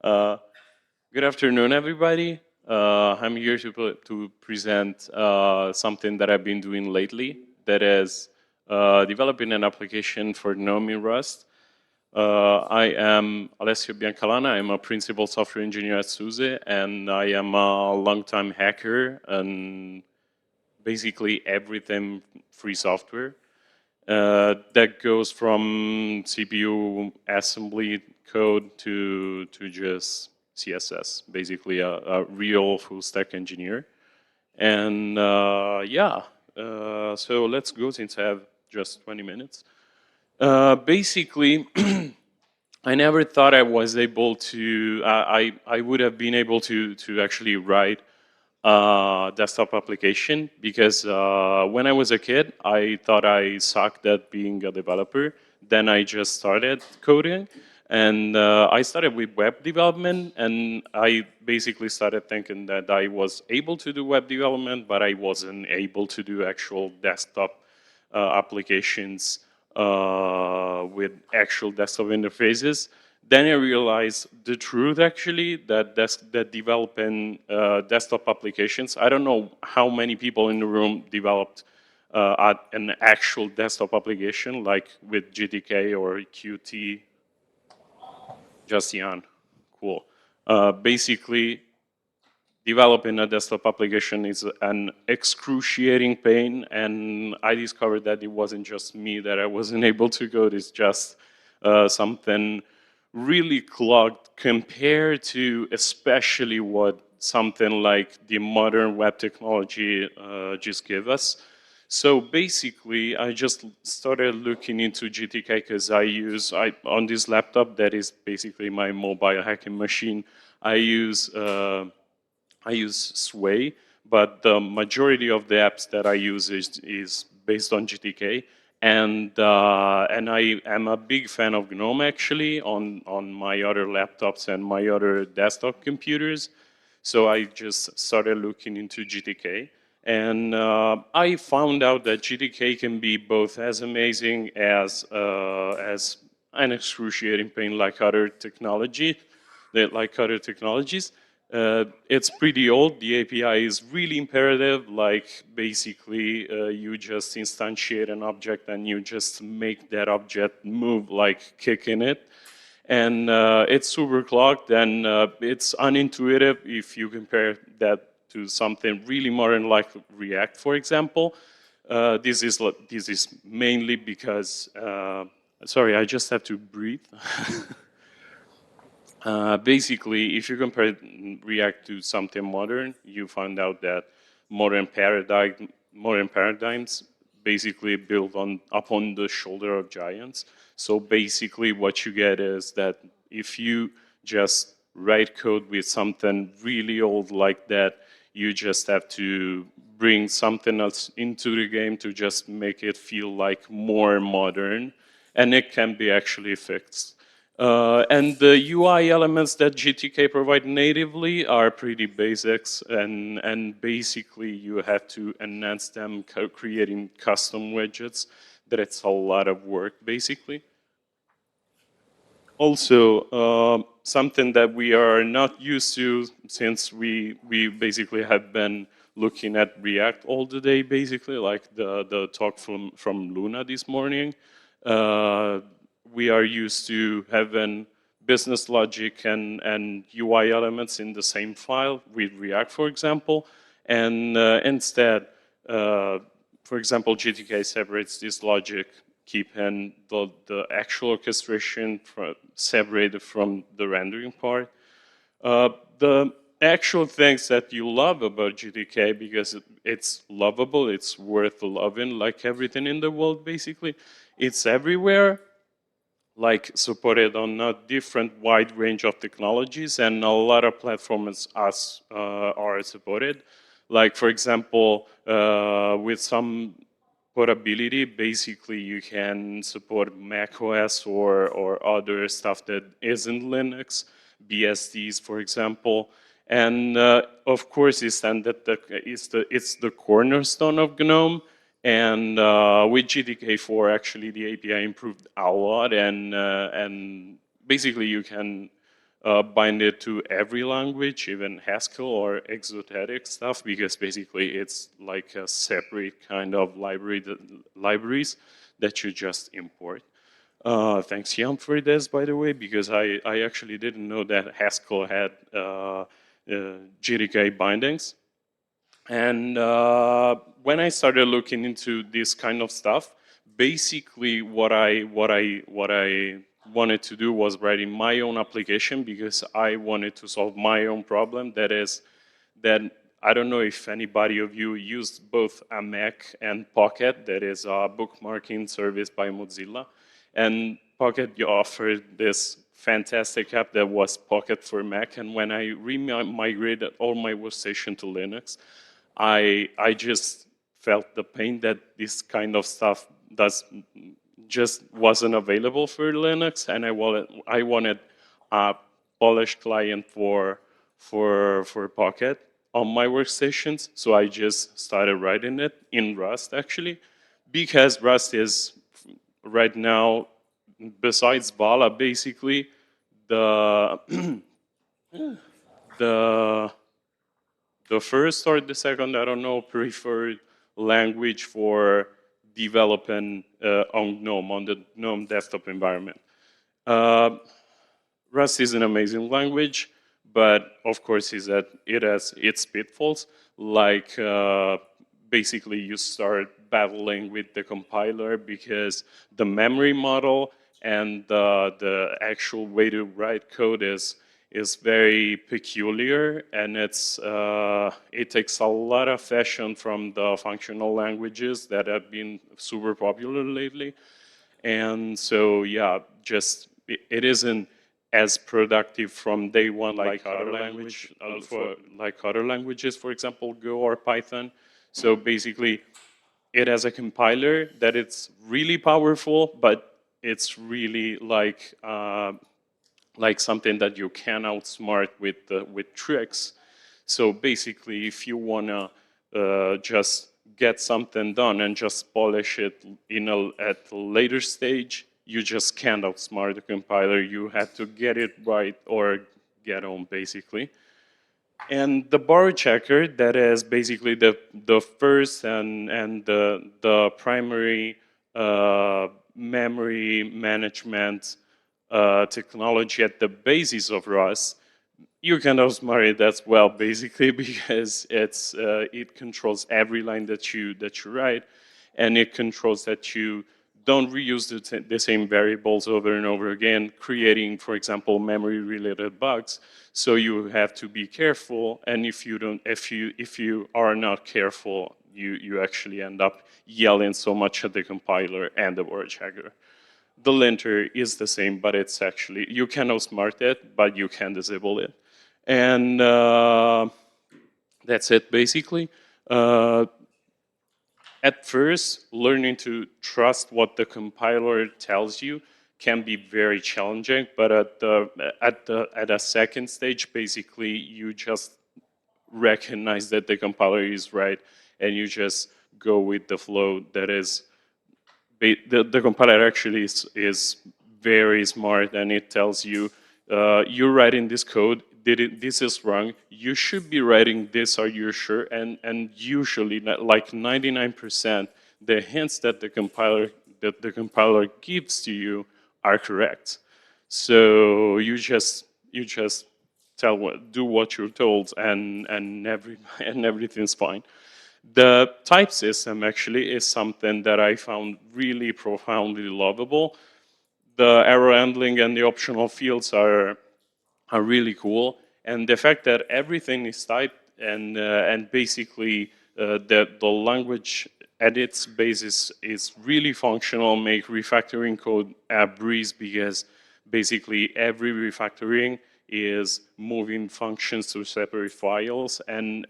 Uh, Good afternoon, everybody. I'm here to present something that I've been doing lately. That is developing an application for GNOME in Rust. I am Alessio Biancalana. I'm a principal software engineer at SUSE, and I am a longtime hacker and basically everything free software. That goes from CPU assembly code to just CSS, basically a real full stack engineer. And yeah, so let's go since I have just 20 minutes. Basically, I never thought I was able to, I would have been able to actually write desktop application because when I was a kid, I thought I sucked at being a developer. Then I just started coding, and I started with web development, and I basically started thinking that I was able to do web development, but I wasn't able to do actual desktop applications with actual desktop interfaces. Then I realized the truth actually that developing desktop applications. I don't know how many people in the room developed an actual desktop application like with GTK or Qt. Just Jan, cool. Basically, developing a desktop application is an excruciating pain, and I discovered that it wasn't just me that I wasn't able to code. It's just something really clogged compared to especially what something like the modern web technology just gave us. So basically, I just started looking into GTK because on this laptop that is basically my mobile hacking machine. I use Sway, but the majority of the apps that I use is based on GTK, and I am a big fan of GNOME actually on my other laptops and my other desktop computers. So I just started looking into GTK, and I found out that GTK can be both as amazing as an excruciating pain like other technologies. It's pretty old. The API is really imperative. Like basically, you just instantiate an object and you just make that object move, like kicking it. And it's super clogged and it's unintuitive if you compare that to something really modern like React, for example. This is mainly because. Sorry, I just have to breathe. Basically, if you compare React to something modern, you find out that modern paradigms basically build upon the shoulder of giants. So basically, what you get is that if you just write code with something really old like that, you just have to bring something else into the game to just make it feel like more modern, and it can be actually fixed. And the UI elements that GTK provide natively are pretty basics, and basically you have to enhance them, creating custom widgets. That it's a lot of work, basically. Also, something that we are not used to since we basically have been looking at React all the day, basically, like the talk from Luna this morning. Uh, we are used to having business logic and UI elements in the same file with React, for example. And instead, for example, GTK separates this logic, keeping the actual orchestration separated from the rendering part. The actual things that you love about GTK, because it's lovable, it's worth loving, like everything in the world, basically. It's everywhere, like supported on a different wide range of technologies, and a lot of platforms are supported. Like for example, with some portability, basically you can support Mac OS or other stuff that isn't Linux, BSDs for example. And of course, it's the cornerstone of GNOME. And with GTK4, actually, the API improved a lot, and basically you can bind it to every language, even Haskell or exotic stuff, because basically it's like a separate kind of libraries that you just import. Thanks, Jan, for this, by the way, because I actually didn't know that Haskell had GTK bindings. And when I started looking into this kind of stuff, basically what I wanted to do was writing my own application because I wanted to solve my own problem. That is that I don't know if anybody of you used both a Mac and Pocket, that is a bookmarking service by Mozilla. And Pocket offered this fantastic app that was Pocket for Mac. And when I migrated all my workstation to Linux, I just felt the pain that this kind of stuff just wasn't available for Linux, and I wanted a polished client for Pocket on my workstations. So I just started writing it in Rust, actually, because Rust is right now, besides Vala, basically the the the first or the second, I don't know, preferred language for developing on GNOME, on the GNOME desktop environment. Uh, Rust is an amazing language, but of course it has its pitfalls, like basically you start battling with the compiler because the memory model and the actual way to write code is very peculiar, and it takes a lot of fashion from the functional languages that have been super popular lately. And so, yeah, just it isn't as productive from day one like other languages, for example, Go or Python. So basically, it has a compiler that it's really powerful, but it's really like something that you can outsmart with tricks. So basically, if you wanna just get something done and just polish it at a later stage, you just can't outsmart the compiler. You have to get it right or get on, basically. And the bar checker, that is basically the first and the primary memory management technology at the basis of Rust, you can outsmart it as well, basically, because it controls every line that you write, and it controls that you don't reuse the same variables over and over again, creating, for example, memory-related bugs. So you have to be careful, and if you are not careful, you actually end up yelling so much at the compiler and the word checker. The linter is the same, but it's actually, you can outsmart it, but you can disable it. And that's it, basically. At first, learning to trust what the compiler tells you can be very challenging, but at a second stage, basically, you just recognize that the compiler is right, and you just go with the flow. That is, the compiler actually is very smart, and it tells you, you're writing this code, this is wrong, you should be writing this, are you sure? And usually, like 99%, the hints that the compiler gives to you are correct. So you just do what you're told, and everything's fine. The type system actually is something that I found really profoundly lovable. The error handling and the optional fields are really cool, and the fact that everything is typed and basically the language at its basis is really functional make refactoring code a breeze, because basically every refactoring is moving functions to separate files, and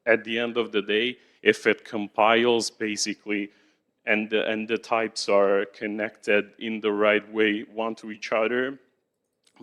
at the end of the day, if it compiles basically and the types are connected in the right way one to each other,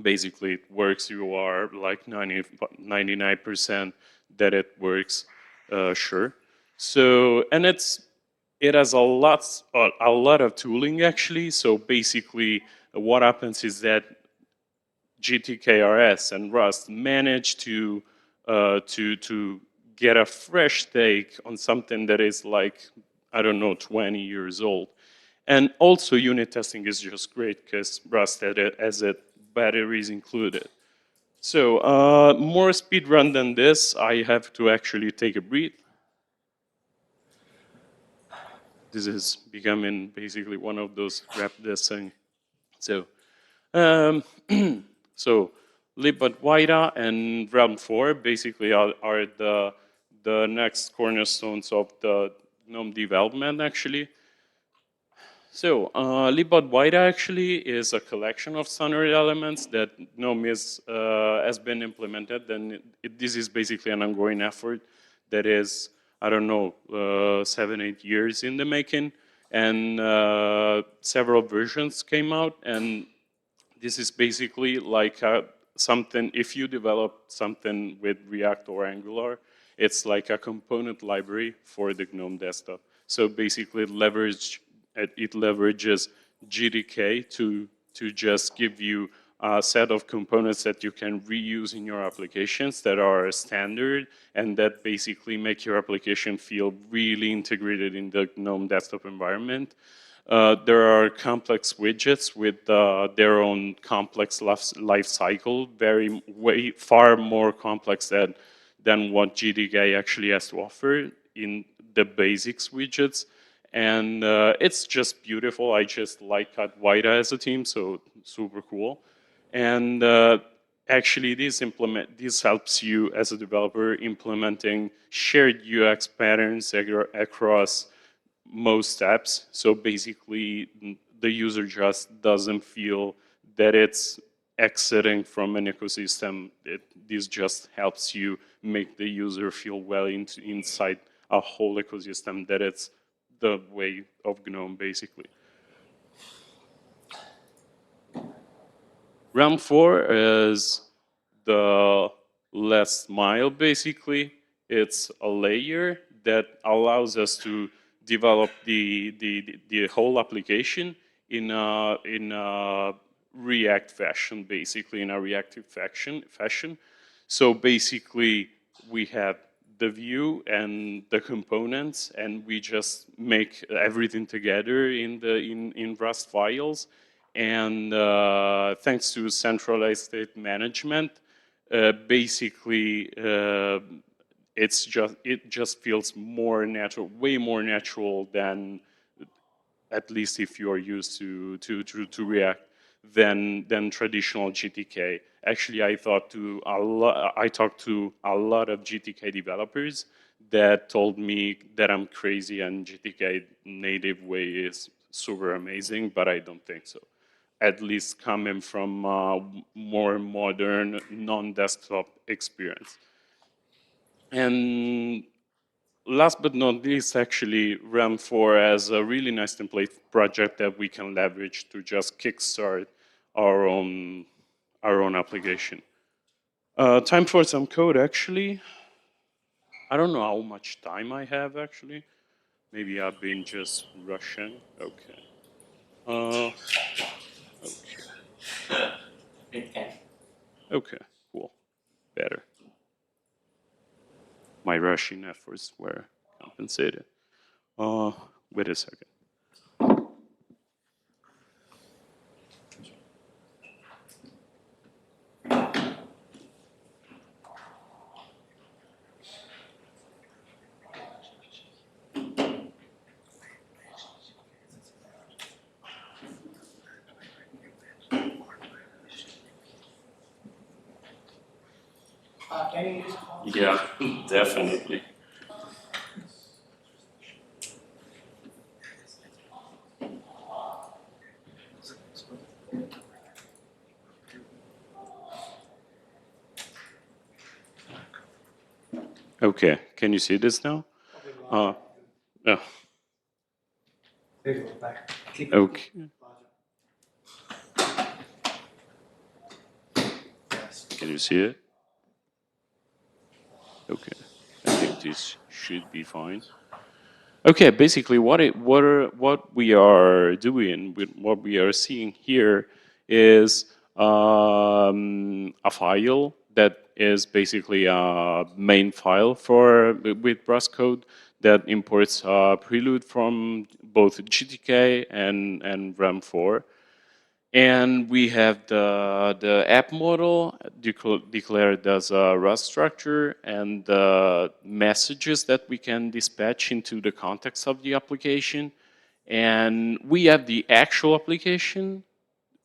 basically it works. You are like 99% that it works, sure. So, and it has a lot of tooling actually. So basically what happens is that GTK and Rust managed to get a fresh take on something that is like, I don't know, 20 years old. And also unit testing is just great because Rust has it batteries included. So more speed run than this, I have to actually take a breath. This is becoming basically one of those rap this thing. So, so Libadwaita and Relm4 basically are the next cornerstones of the GNOME development actually. So, Libadwaita actually is a collection of standard elements that GNOME has been implemented, and this is basically an ongoing effort that is, I don't know, 7-8 years in the making, and several versions came out, and this is basically like something, if you develop something with React or Angular, it's like a component library for the GNOME desktop. So basically it leverages GTK to just give you a set of components that you can reuse in your applications that are standard and that basically make your application feel really integrated in the GNOME desktop environment. There are complex widgets with their own complex life cycle, far more complex than what GTK actually has to offer in the basics widgets. And it's just beautiful. I just like Libadwaita as a team, so super cool. And actually, this helps you as a developer implementing shared UX patterns across most apps. So basically, the user just doesn't feel that it's exiting from an ecosystem. This just helps you make the user feel well inside a whole ecosystem that it's the way of GNOME, basically. Relm4 is the last mile, basically. It's a layer that allows us to develop the whole application in a React fashion, basically in a reactive fashion. So basically, we have the view and the components, and we just make everything together in Rust files. And thanks to centralized state management, basically it just feels more natural, way more natural than, at least if you are used to React, than traditional GTK. Actually, I talked to a lot of GTK developers that told me that I'm crazy and GTK native way is super amazing, but I don't think so. At least coming from more modern, non-desktop experience. And last but not least, actually, Relm4 has a really nice template project that we can leverage to just kickstart our own application. Time for some code, actually. I don't know how much time I have, actually. Maybe I've been just rushing. Okay. Okay. Okay, cool. Better. My rushing efforts were compensated. Wait a second. Yeah, definitely. Okay, can you see this now? No. Okay. Can you see it? Okay, I think this should be fine. Okay, basically what we are doing, with what we are seeing here is a file that is basically a main file for with Rust code that imports prelude from both GTK and Relm4. And we have the app model declared as a Rust structure and the messages that we can dispatch into the context of the application. And we have the actual application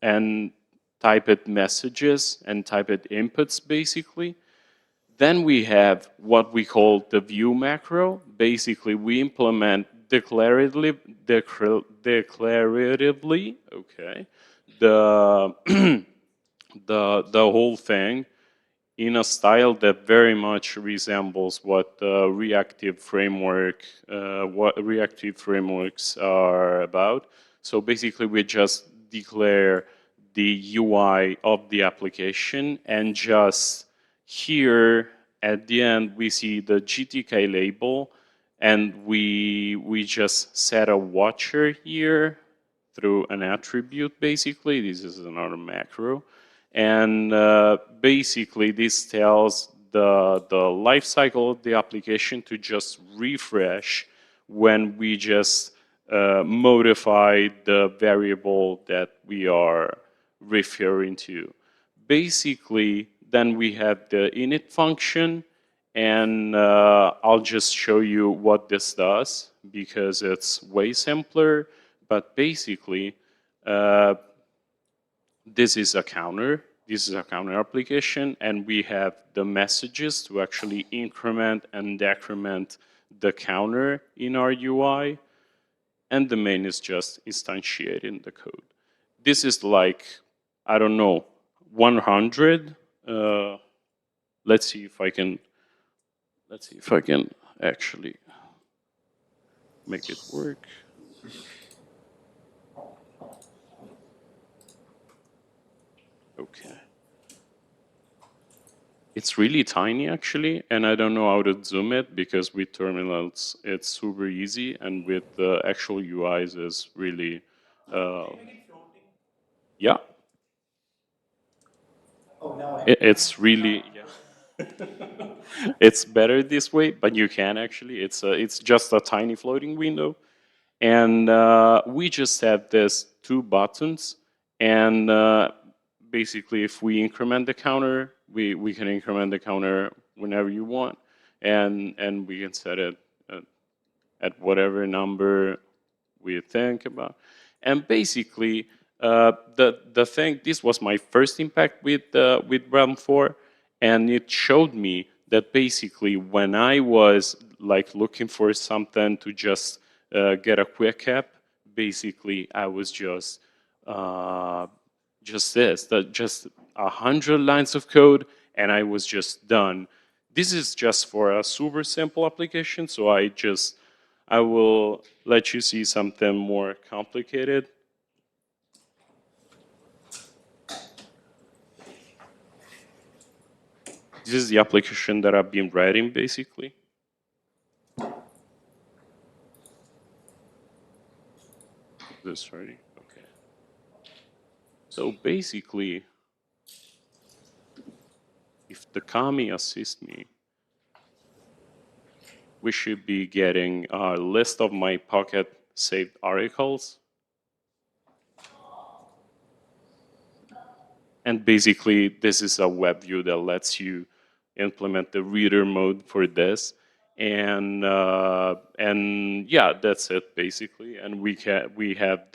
and type it messages and type it inputs basically. Then we have what we call the view macro. Basically, we implement declaratively, okay, the the whole thing in a style that very much resembles what what reactive frameworks are about. So basically, we just declare the UI of the application, and just here at the end we see the GTK label, and we just set a watcher here through an attribute. Basically, this is another macro. And basically, this tells the life cycle of the application to just refresh when we just modify the variable that we are referring to. Basically, then we have the init function, and I'll just show you what this does because it's way simpler. But basically, this is a counter. This is a counter application, and we have the messages to actually increment and decrement the counter in our UI, and the main is just instantiating the code. This is like, I don't know, 100. Let's see if I can. Let's see if I can actually make it work. Okay. It's really tiny actually, and I don't know how to zoom it because with terminals it's super easy, and with the actual UIs is really, yeah. It's really, yeah. It's better this way, but you can actually. It's just a tiny floating window, and we just have this two buttons, and basically if we increment the counter, we can increment the counter whenever you want, and we can set it at whatever number we think about. And basically, the thing, this was my first impact with Relm4, and it showed me that basically when I was like looking for something to just get a quick app, basically I was just just 100 lines of code, and I was just done. This is just for a super simple application, so I will let you see something more complicated. This is the application that I've been writing, basically. This already, okay. So basically, if the Kami assists me, we should be getting a list of my Pocket saved articles. And basically, this is a web view that lets you implement the reader mode for this. And yeah, that's it basically. And we have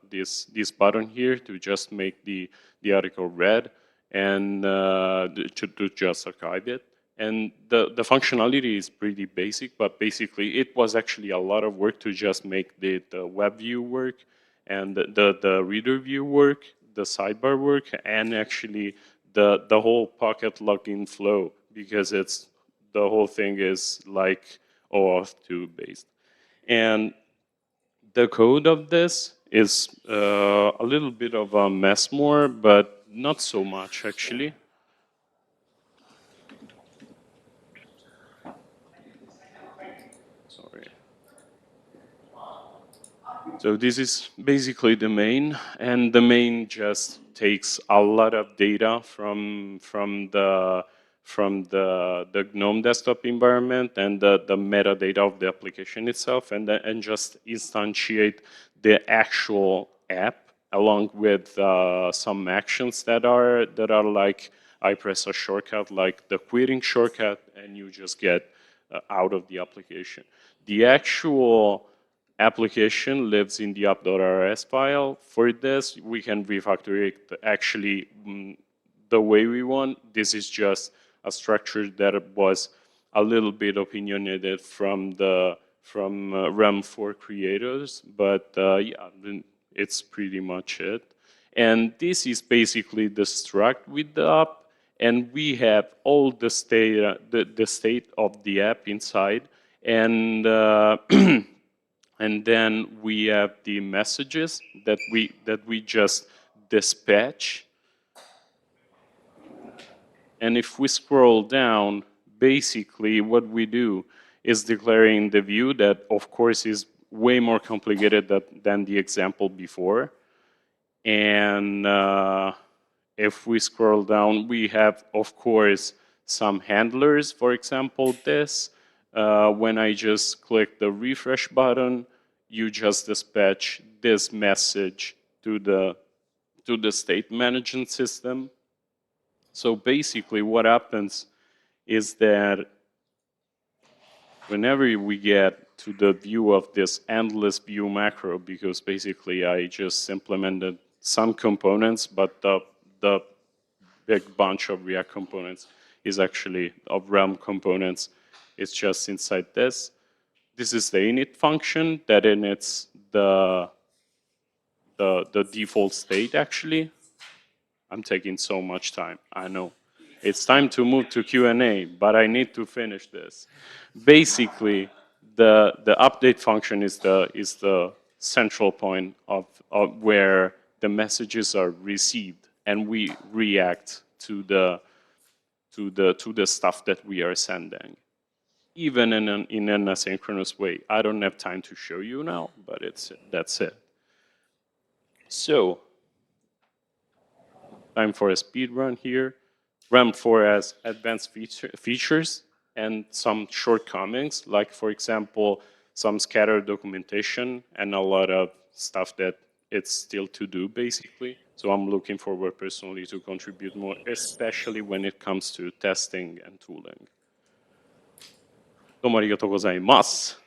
this button here to just make the article read and to just archive it. And the functionality is pretty basic, but basically it was actually a lot of work to just make the web view work and the reader view work, the sidebar work, and actually the whole Pocket login flow, because it's the whole thing is like OAuth 2 based. And the code of this is a little bit of a mess more, but not so much actually. Sorry. So this is basically the main, and the main just takes a lot of data from the GNOME desktop environment and the metadata of the application itself, and just instantiate the actual app along with some actions that are like I press a shortcut like the quitting shortcut, and you just get out of the application. The actual application lives in the app.rs file. For this, we can refactor it actually the way we want. This is just a structure that was a little bit opinionated from Relm4 creators, but yeah, it's pretty much it. And this is basically the struct with the app, and we have all the state of the app inside, and and then we have the messages that we just dispatch. And if we scroll down, basically what we do is declaring the view that, of course, is way more complicated than the example before. And if we scroll down, we have, of course, some handlers. For example, this. When I just click the refresh button, you just dispatch this message to the state management system. So basically what happens is that whenever we get to the view of this endless view macro, because basically I just implemented some components, but the big bunch of React components is actually of Relm components. It's just inside this. This is the init function that inits the default state actually. I'm taking so much time, I know. It's time to move to Q&A, but I need to finish this. Basically, the update function is the central point of where the messages are received, and we react to the stuff that we are sending, even in an asynchronous way. I don't have time to show you now, but that's it. So, time for a speed run here. Relm4 has advanced features and some shortcomings, like, for example, some scattered documentation and a lot of stuff that it's still to do, basically. So I'm looking forward personally to contribute more, especially when it comes to testing and tooling. どうもありがとうございます。